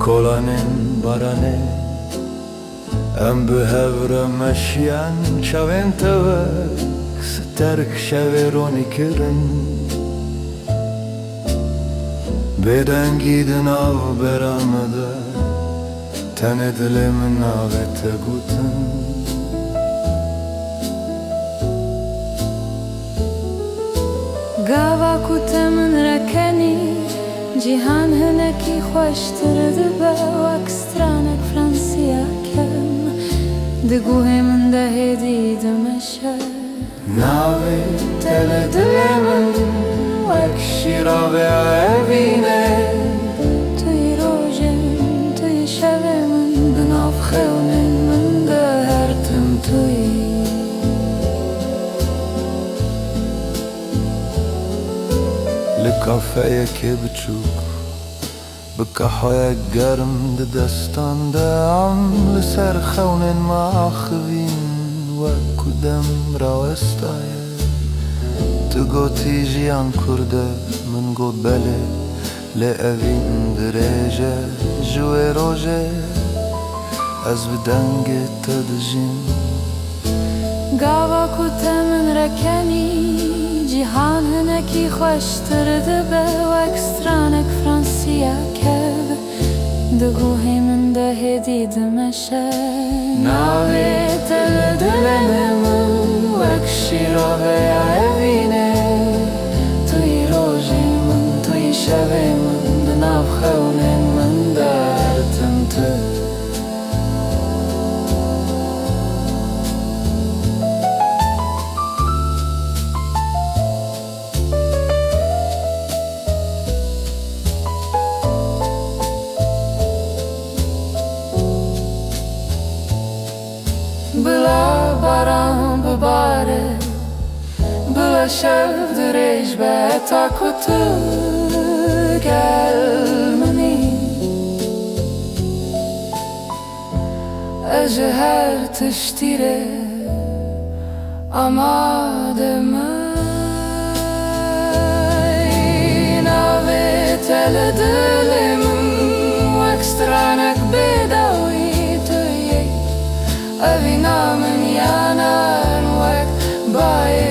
Kolanin barane Em behevre meşyen çavên tevek Sterk şeveroni kirin Bêdengî di nav berame de Tenê dilê min navê te gotin Gava ku te min rekenî Cîhan hinekî xweştir dibe wek stranek fransî kem Di guhê min de hêdî dimeşe Navê te li dilê min wek şîravê evîne Tu yî rojê min, tu yî şevê min Di nav xewnên min de her tim tu yî Li kafeyekê biçûk Bi qehweyek germ di destan de Em li ser xewnên me axivîn Wek ku dem rawestaye Tu gotî jiyan Kurd e min got belê Lê evîn dirêje Ji wê rojê Ez bi dengê te dijîm Gava ku te min rekenî Cîhan hinekî xweştir dibe wek stranek fransî kev Di guhê min de hêdî dimeşe Navê te li dilê min wek şîravê evîne Tu yî rojê min, tu yî şevê min Di nav xewnên min de her tim tu Bila baran bibare Bila şev dirêj be ta ku tu gelmenî Ez ji her tiştî re amade me Navê te li dilê min wek stranek bêdawî tu yî Evîna min yanan wek bayê